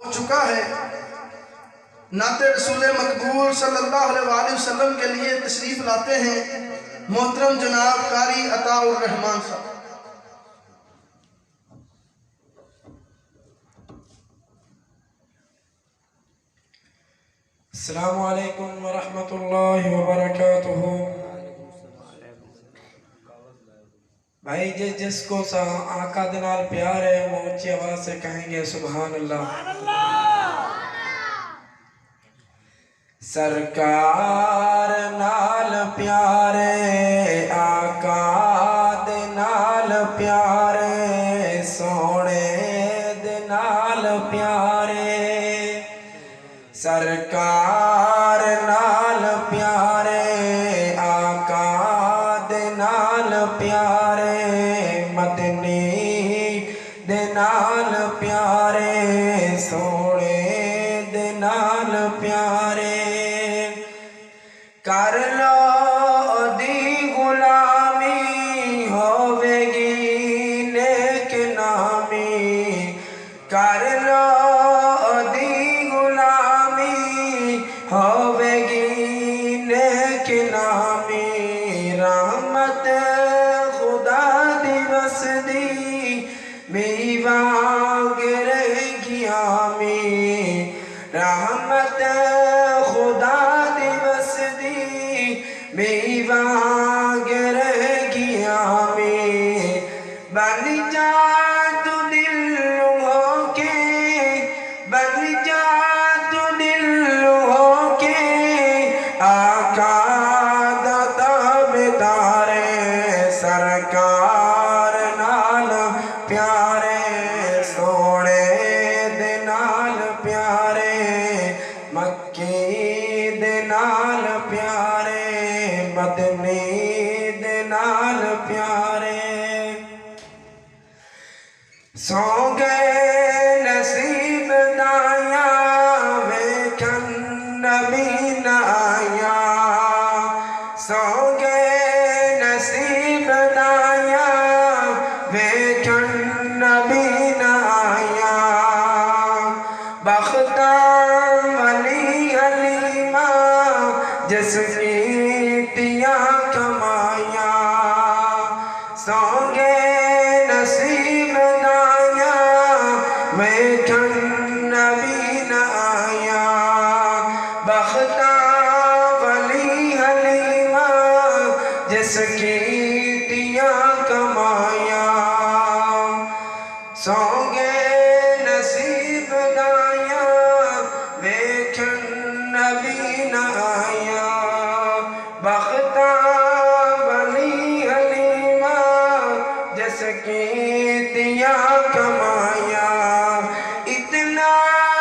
ہو چکا ہے۔ نعت رسول مقبول صلی اللہ علیہ وسلم کے لیے تشریف لاتے ہیں محترم جناب قاری عطاء الرحمان صاحب۔ السلام علیکم ورحمۃ اللہ وبرکاتہ۔ بھائی جس کو آقا دنال پیار ہے وہ اونچی آواز سے کہیں گے سبحان اللہ۔ سرکار نال پیارے آقا دے نال پیارے سونے دے نال پیارے، سرکار نال پیارے آقا دے نال پیارے مدنی دے نال پیارے سونے دے نال پیارے، کر لو دی غلامی ہوے گی نیک نامی، کر لو دی غلامی ہوے گی نیک نامی، رحمت خدا دی وسدی میوانگ رہ گی آمی، رحمت خدا دی وسدی میوانگ رہ گی آمی، بن جا تو دل ہو کے، بن جا تو دل ہو کے آقا دا تابعدارے، سرکار نال پیارے سونے دے نال پیارے مکی دے نال پیارے مدنی دے نال پیارے، سو گئے نصیب دایاں ویکھن نبی نہ آیا، سو گئے نصیب دایاں ویکھن نبی نہ آیا، بختاں ولی حلیمہ جس کیتیاں کمائیاں، سو گئے نصیب دایاں ویکھن نبی نہ آیا، بختاں ولی حلیمہ جس کیتیاں کمائیاں، سو گئے نصیب دایاں ویکھن نبی نہ آیا، بختاں ولی حلیمہ جس کیتیاں کمائیاں، اتنا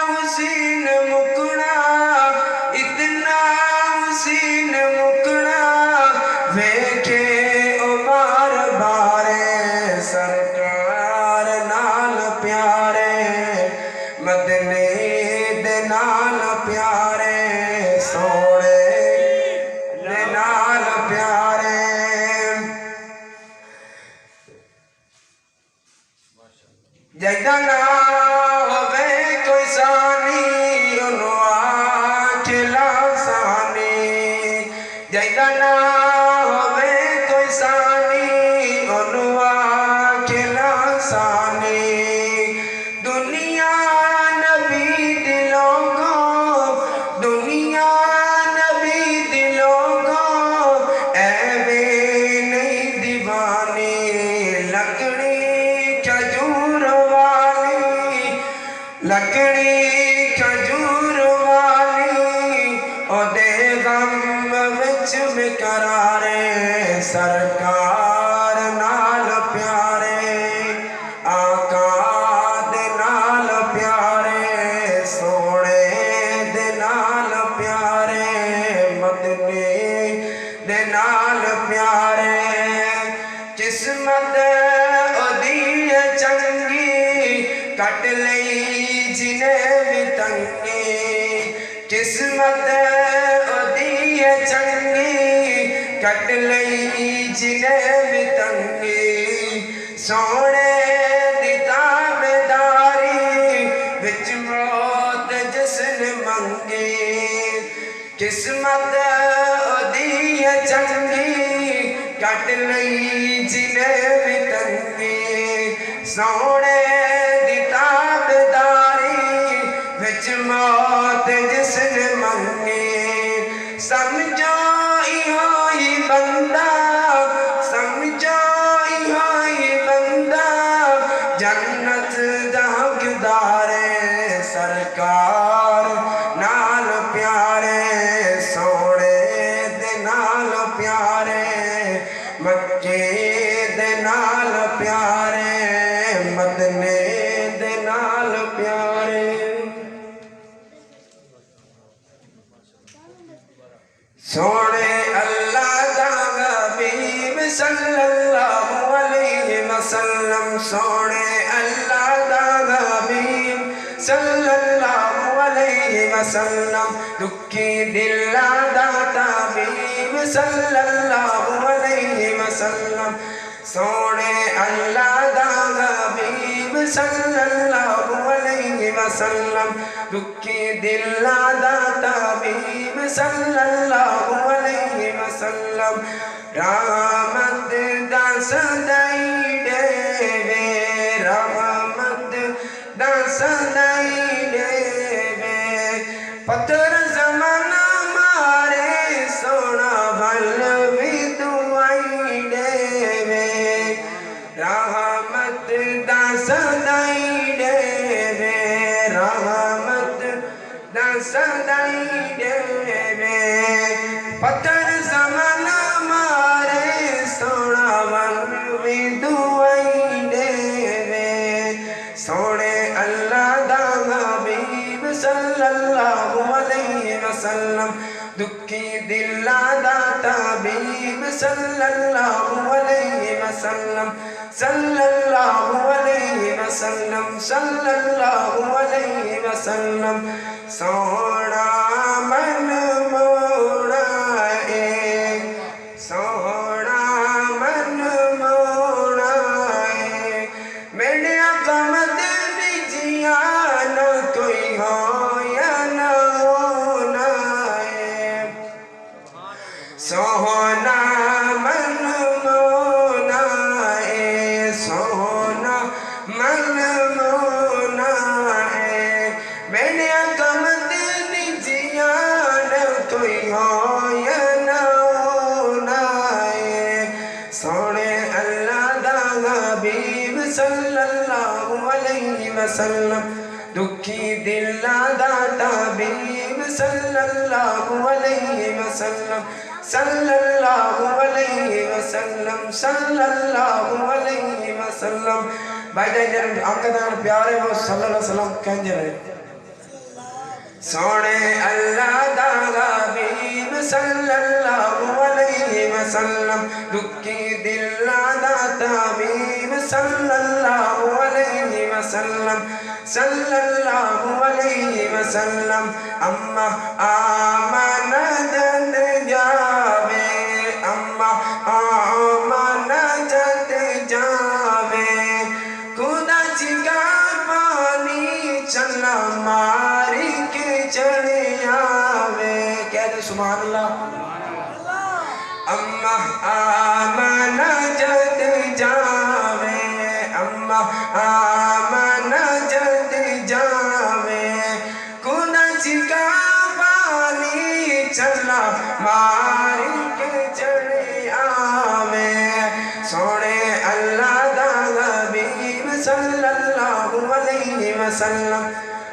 حسین مکنا، اتنا حسین مکنا ویکھے او بار بارے، سرکار نال پیارے مدنی دے نال پیارے سونے دے نال پیارے، جیدا نہ ہوے کوئی ثانی اونوں آکھ لاسانی، جیدا نہ ہوے کوئی ثانی اونوں آکھ لاسانی، دنیا نبی دی لوگوں، دنیا نبی دی لوگوں ایویں نہیں دیوانی، لکڑی کھجور والی، لکڑی کھجور والی او دے غم وچ بقرارے، سرکار نال پیارے آقا دے نال پیارے سونے دے نال پیارے مدنی دے نال پیارے، قسمت اودی چنگی کٹ لئی جنہیں بھی تنگی، قسمت اودی چنگی کٹ لئی جنہیں بھی تنگی، سونے دی تابعداری وچ جس نے منگی قسمت دی چنگی کٹ لئی جنے بھی تنگی سونے دی تابداری وچ موت جس نے منگی سمجھو ہوئی بندہ سمجھو ہوئی بندہ جنت دا حقدار سرکار نال پیارے سونے دے نال پیارے مکے دے نال پیارے مدنے دے نال پیارے سونے اللہ دا حبیب صلی اللہ علیہ وسلم سونے اللہ دا حبیب صلی اللہ علیہ وسلم دکھی دلہ دا طبیب صلی اللہ علیہ وسلم سونے اللہ دا حبیب صلی اللہ علیہ وسلم دکھی دلہ دا طبیب صلی اللہ علیہ وسلم رحمت دا صدائی دے وے رحمت دا صدائی دے وے پتھر زمانہ مارے سونا بھل بھی دعائی دے وے رحمت دا صدائی دے وے رحمت دا صدائی دے وے پتھر زمانہ مارے سونا بھل بھی دعائی دے وے سونے اللہ دا حبیب صلی اللہ علیہ وسلم دکھی دلہ دا طبیب صلی اللہ علیہ وسلم صلی اللہ علیہ وسلم صلی اللہ علیہ وسلم سونا من موڑا اے سونا من موڑا اے میرے قمد دیجیا نہ کوئی ہو یا نہ ہونا ہے سونا من مونا ہے سونا من مونا ہے میرے قمد دیجیا نہ کوئی ہو یا نہ ہونا ہے سونے اللہ دا حبیب صلی اللہ علیہ وسلم دکھی دلہ دا طبیب صلی اللہ علیہ وسلم صلی اللہ علیہ وسلم صلی اللہ علیہ وسلم بھائی جائیں جنہوں آنکہ دان پیارے وہ صلی اللہ علیہ وسلم کہیں رہے سونے اللہ دا حبیب صلی اللہ علیہ وسلم دکھی دلہ دا طبیب صلی اللہ علیہ وسلم صلی اللہ علیہ وسلم اما آمن جد جاوے اما آمن جد جاوے خدا چکا پانی چلا ماری کے چڑھے آوے کہہ دے سبحان اللہ اما آمن جد جاوے اما آمن جد جاوے خدا چکا پانی چلا ماری کے چڑھے آوے سونے اللہ دا حبیب صلی اللہ علیہ وسلم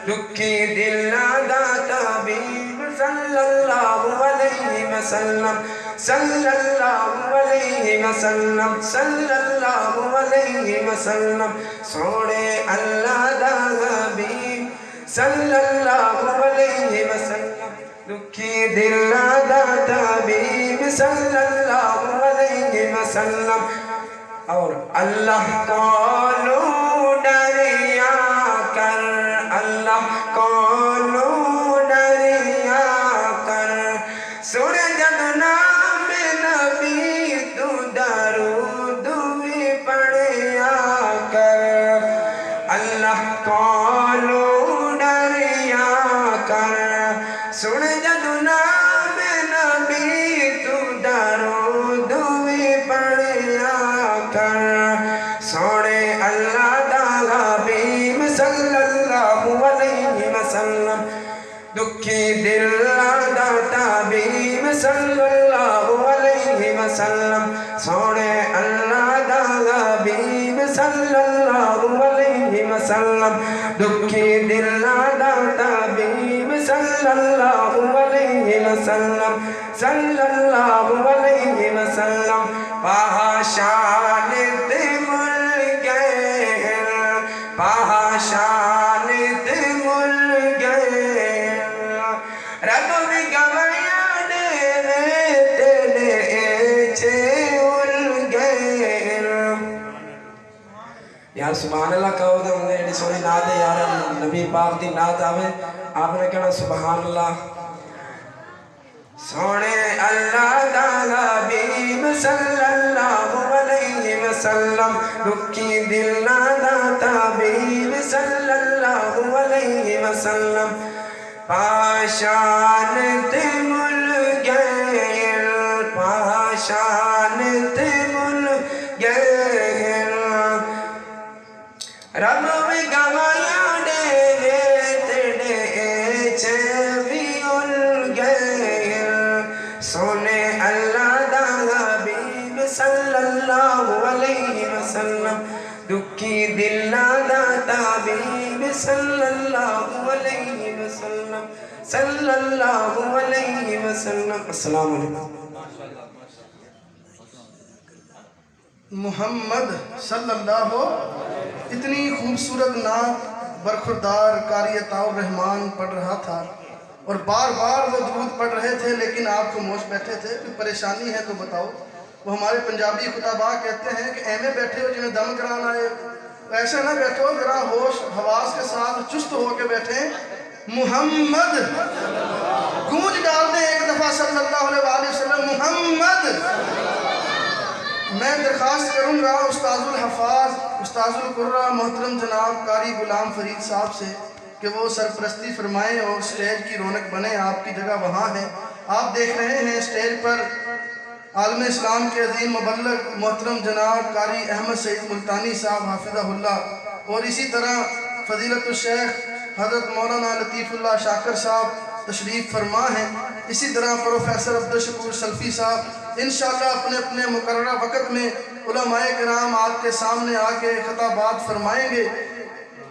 دکھی دلہ دا طبیب صلی اللہ علیہ وسلم صلی اللہ علیہ وسلم صلی اللہ علیہ وسلم سونے اللہ دا حبیب صلی اللہ علیہ وسلم دکھی دلہ دا طبیب صلی اللہ علیہ وسلم اور اللہ کو لو ڈریا کر اللہ کو لو ڈریا کر سن جب نام نبی تو درود بھی پڑھیا کر اللہ کو لو ڈریا سن جدو نام نبی تو درود بھی پڑھیا کر سونے اللہ دا حبیب صلی اللہ علیہ وسلم دکھی دل دا طبیب صلی اللہ علیہ وسلم سونے اللہ دا حبیب صلی اللہ علیہ وسلم دکھی دل دا طبیب صلی اللہ علیہ وسلم صلی اللہ علیہ وسلم پہشان تے مل گئے پہشان تے مل گئے رب بھی گویا دے تیرے چھے ال گئے یار سبحان اللہ کہو دے ہوں گے سونے ناد ہے یار نبی پاک دی ناد آوے آپ نے کہنا سبحان اللہ سونے اللہ دا حبیب صلی اللہ علیہ وسلم دکھی دل دا طبیب صلی اللہ علیہ وسلم پاشان تے مل گئے پاشان تے مل گئے رب بھی گوایا دے تیرے چھوی ال گئے سونے اللہ دا حبیب صلی اللہ علیہ وسلم دکھی دل دا طبیب صلی اللہ علیہ وسلم صلی اللہ علیہ وسلم السلام علیکم محمد صلی اللہ اتنی خوبصورت نعت برخوردار قاری عطا الرحمن پڑھ رہا تھا اور بار بار وہ درود پڑھ رہے تھے لیکن آپ کو موش بیٹھے تھے کوئی پریشانی ہے تو بتاؤ وہ ہمارے پنجابی خطابہ کہتے ہیں کہ ایویں بیٹھے ہو جنہیں دم کرانا ہے ایسا نہ بیٹھو ذرا ہوش حواس کے ساتھ چست ہو کے بیٹھیں محمد گونج ڈال دیں ایک دفعہ صلی اللہ علیہ وسلم محمد میں درخواست کروں گا استاذ الحفاظ استاذ القرہ محترم جناب قاری غلام فرید صاحب سے کہ وہ سرپرستی فرمائیں اور سٹیج کی رونق بنے آپ کی جگہ وہاں ہے آپ دیکھ رہے ہیں سٹیج پر عالم اسلام کے عظیم مبلغ محترم جناب قاری احمد سعید ملتانی صاحب حافظہ اللہ اور اسی طرح فضیلت الشیخ حضرت مولانا لطیف اللہ شاکر صاحب تشریف فرما ہیں اسی طرح پروفیسر عبدالشکور سلفی صاحب انشاءاللہ اپنے اپنے مقررہ وقت میں علماء کرام آپ کے سامنے آ کے خطابات فرمائیں گے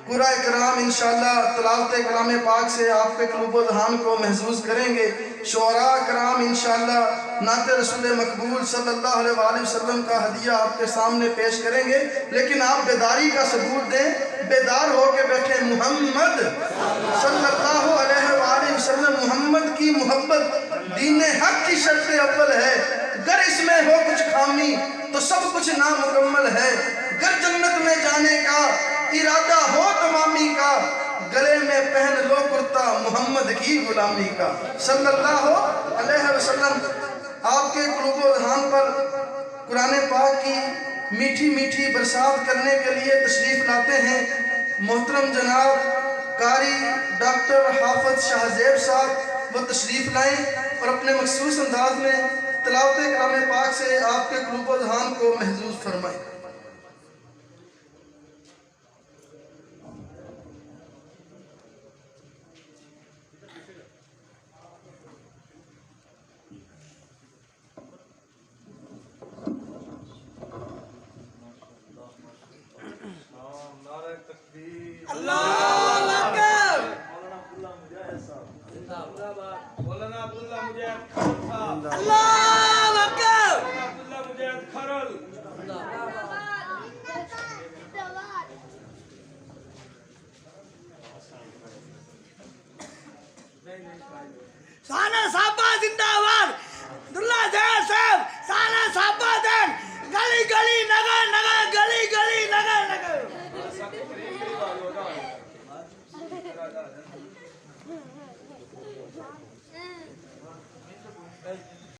قرآن کرام انشاءاللہ تلاوت کلام پاک سے آپ کے قلوب و ذہان کو محظوظ کریں گے شعراء کرام انشاءاللہ نعت رسول مقبول صلی اللہ علیہ وآلہ وسلم کا ہدیہ آپ کے سامنے پیش کریں گے لیکن آپ بیداری کا ثبوت دیں بیدار ہو کے بیٹھے محمد صلی اللہ علیہ وآلہ وسلم محمد کی محبت دین حق کی شرط اول ہے گر اس میں ہو کچھ خامی تو سب کچھ نامکمل ہے گر جنت میں جانے کا ارادہ ہو تمامی کا گلے میں پہن لو کرتا محمد کی غلامی کا صلی اللہ علیہ وسلم آپ کے قلوب و ذہان پر قرآن پاک کی میٹھی میٹھی برسات کرنے کے لیے تشریف لاتے ہیں محترم جناب قاری ڈاکٹر حافظ شاہ زیب صاحب وہ تشریف لائیں اور اپنے مخصوص انداز میں تلاوت کلام پاک سے آپ کے قلوب و ذہان کو محظوظ فرمائیں سانا صاحبہ زندہ آباد عبداللہ زہر صاحب سانا صاحبہ دین گلی گلی نگر نگر گلی گلی نگر نگر